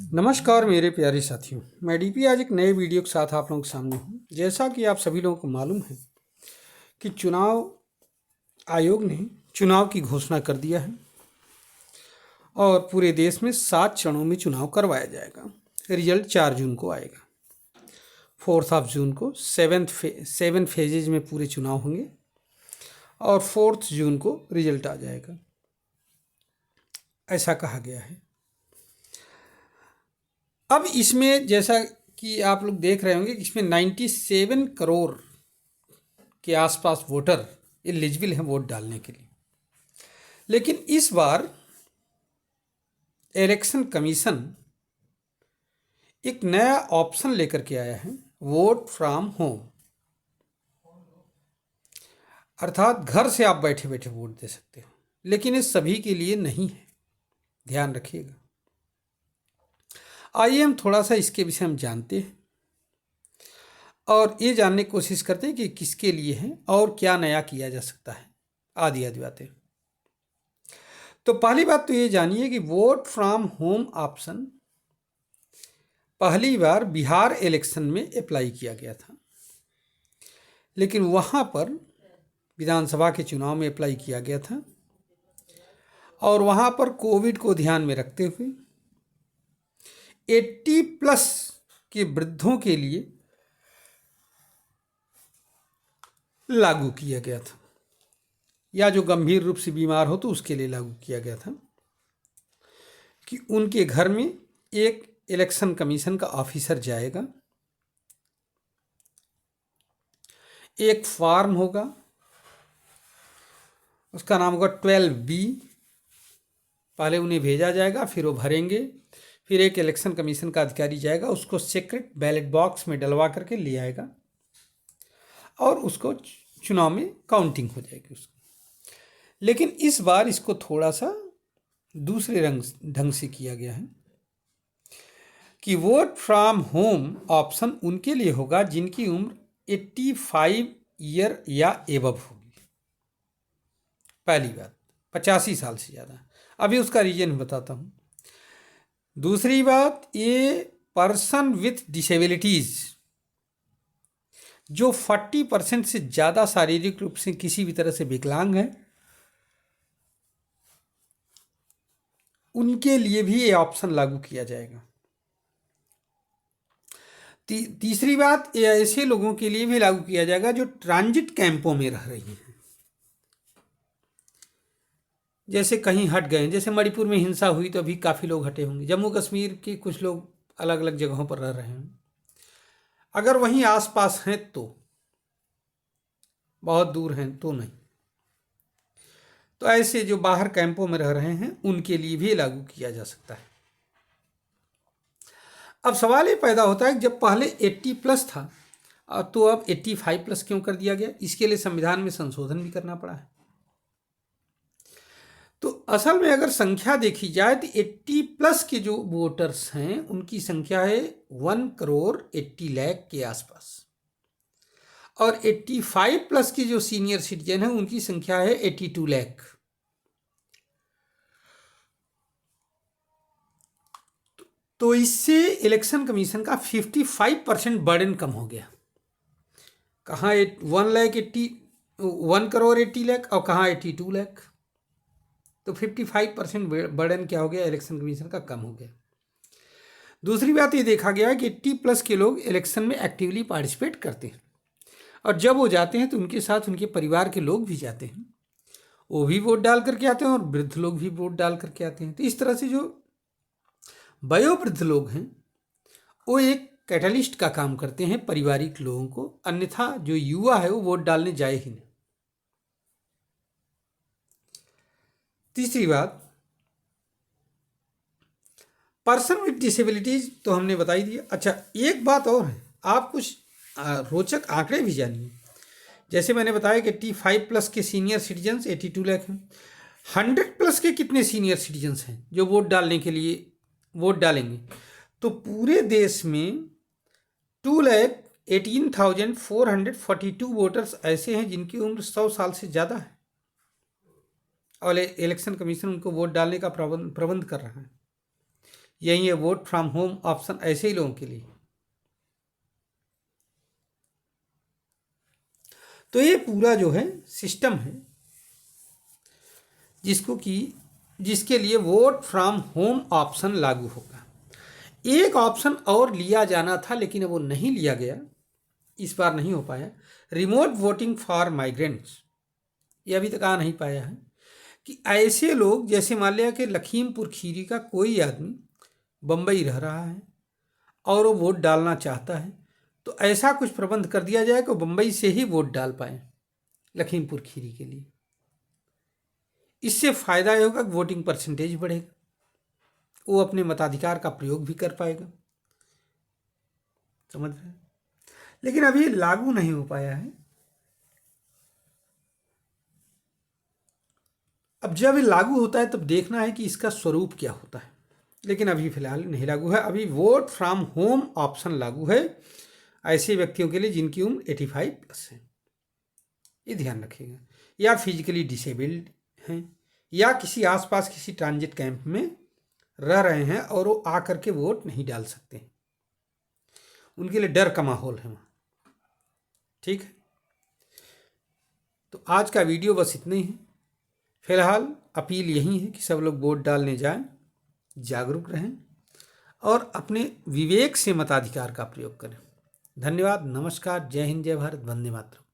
नमस्कार मेरे प्यारे साथियों, मैं डीपी आज एक नए वीडियो के साथ आप लोगों के सामने हूँ। जैसा कि आप सभी लोगों को मालूम है कि चुनाव आयोग ने चुनाव की घोषणा कर दिया है और पूरे देश में 7 चरणों में चुनाव करवाया जाएगा। रिजल्ट 4 जून को आएगा। 4 जून को 7 फेजेज में पूरे चुनाव होंगे और 4 जून को रिजल्ट आ जाएगा, ऐसा कहा गया है। अब इसमें जैसा कि आप लोग देख रहे होंगे कि इसमें 97 करोड़ के आसपास वोटर एलिजिबल हैं वोट डालने के लिए। लेकिन इस बार इलेक्शन कमीशन एक नया ऑप्शन लेकर के आया है, वोट फ्रॉम होम, अर्थात घर से आप बैठे बैठे वोट दे सकते हो। लेकिन ये सभी के लिए नहीं है, ध्यान रखिएगा। आइए हम थोड़ा सा इसके विषय में जानते हैं और ये जानने की कोशिश करते हैं कि किसके लिए है और क्या नया किया जा सकता है, आदि आदि बातें। तो पहली बात तो ये जानिए कि वोट फ्रॉम होम ऑप्शन पहली बार बिहार इलेक्शन में अप्लाई किया गया था, लेकिन वहाँ पर विधानसभा के चुनाव में अप्लाई किया गया था और वहाँ पर कोविड को ध्यान में रखते हुए 80+ के वृद्धों के लिए लागू किया गया था, या जो गंभीर रूप से बीमार हो तो उसके लिए लागू किया गया था कि उनके घर में एक इलेक्शन कमीशन का ऑफिसर जाएगा, एक फॉर्म होगा, उसका नाम होगा 12B। पहले उन्हें भेजा जाएगा, फिर वो भरेंगे, फिर एक इलेक्शन कमीशन का अधिकारी जाएगा, उसको सीक्रेट बैलेट बॉक्स में डलवा करके ले आएगा और उसको चुनाव में काउंटिंग हो जाएगी उसकी। लेकिन इस बार इसको थोड़ा सा दूसरे ढंग से किया गया है कि वोट फ्रॉम होम ऑप्शन उनके लिए होगा जिनकी उम्र 85 ईयर या एबव होगी। पहली बात, 85 साल से ज़्यादा। अभी उसका रीजन बताता हूँ। दूसरी बात, ये पर्सन विथ डिसेबिलिटीज़ जो 40% से ज़्यादा शारीरिक रूप से किसी भी तरह से विकलांग है, उनके लिए भी ये ऑप्शन लागू किया जाएगा। तीसरी बात, ये ऐसे लोगों के लिए भी लागू किया जाएगा जो ट्रांजिट कैंपों में रह रही हैं, जैसे कहीं हट गए, जैसे मणिपुर में हिंसा हुई तो अभी काफ़ी लोग हटे होंगे, जम्मू कश्मीर के कुछ लोग अलग अलग जगहों पर रह रहे हैं, अगर वहीं आसपास हैं तो, बहुत दूर हैं तो नहीं। तो ऐसे जो बाहर कैंपों में रह रहे हैं उनके लिए भी लागू किया जा सकता है। अब सवाल ये पैदा होता है कि जब पहले 80+ था तो अब 85+ क्यों कर दिया गया? इसके लिए संविधान में संशोधन भी करना पड़ा है। तो असल में अगर संख्या देखी जाए तो 80+ के जो वोटर्स हैं उनकी संख्या है 1 करोड़ 80 लाख के आसपास, और 85+ के जो सीनियर सिटीजन हैं उनकी संख्या है 82 लाख। तो इससे इलेक्शन कमीशन का 55% बर्डन कम हो गया। कहाँ 1 करोड़ 80 लाख और कहाँ 82 लाख। तो 55% बर्डन क्या हो गया, इलेक्शन कमीशन का कम हो गया। दूसरी बात ये देखा गया है कि 80+ के लोग इलेक्शन में एक्टिवली पार्टिसिपेट करते हैं, और जब वो जाते हैं तो उनके साथ उनके परिवार के लोग भी जाते हैं, वो भी वोट डाल करके आते हैं और वृद्ध लोग भी वोट डाल करके आते हैं। तो इस तरह से जो वयोवृद्ध लोग हैं वो एक कैटलिस्ट का काम करते हैं पारिवारिक लोगों को, अन्यथा जो युवा है वो वोट डालने जाए ही नहीं। तीसरी बात, पर्सन विद डिसेबिलिटीज तो हमने बताई दी। अच्छा, एक बात और है, आप कुछ रोचक आंकड़े भी जानिए। जैसे मैंने बताया कि 85+ के सीनियर सिटीजन्स 82 लाख हैं। 100+ के कितने सीनियर सिटीजन्स हैं जो वोट डालने के लिए वोट डालेंगे? तो पूरे देश में 2,18,442 वोटर्स ऐसे हैं जिनकी उम्र 100 साल से ज़्यादा है, और इलेक्शन कमीशन उनको वोट डालने का प्रबंध कर रहा है। यही है वोट फ्रॉम होम ऑप्शन ऐसे ही लोगों के लिए। तो ये पूरा जो है सिस्टम है जिसके लिए वोट फ्रॉम होम ऑप्शन लागू होगा। एक ऑप्शन और लिया जाना था लेकिन वो नहीं लिया गया, इस बार नहीं हो पाया, रिमोट वोटिंग फॉर माइग्रेंट्स। ये अभी तक आ नहीं पाया है कि ऐसे लोग जैसे मान लिया कि लखीमपुर खीरी का कोई आदमी बम्बई रह रहा है और वो वोट डालना चाहता है, तो ऐसा कुछ प्रबंध कर दिया जाए कि बम्बई से ही वोट डाल पाए लखीमपुर खीरी के लिए। इससे फ़ायदा ये होगा कि वोटिंग परसेंटेज बढ़ेगा, वो अपने मताधिकार का प्रयोग भी कर पाएगा। समझ रहे हैं? लेकिन अभी लागू नहीं हो पाया है। अब जब ये लागू होता है तब देखना है कि इसका स्वरूप क्या होता है, लेकिन अभी फिलहाल नहीं लागू है। अभी वोट फ्रॉम होम ऑप्शन लागू है ऐसे व्यक्तियों के लिए जिनकी उम्र 85+ है, ये ध्यान रखिएगा, या फिजिकली डिसेबल्ड हैं, या किसी आसपास किसी ट्रांजिट कैंप में रह रहे हैं और वो आकर के वोट नहीं डाल सकते, उनके लिए डर का माहौल है वहाँ। ठीक है, तो आज का वीडियो बस इतना ही है। फिलहाल अपील यही है कि सब लोग वोट डालने जाएं, जागरूक रहें और अपने विवेक से मताधिकार का प्रयोग करें। धन्यवाद, नमस्कार, जय हिंद, जय भारत, वंदे मातरम।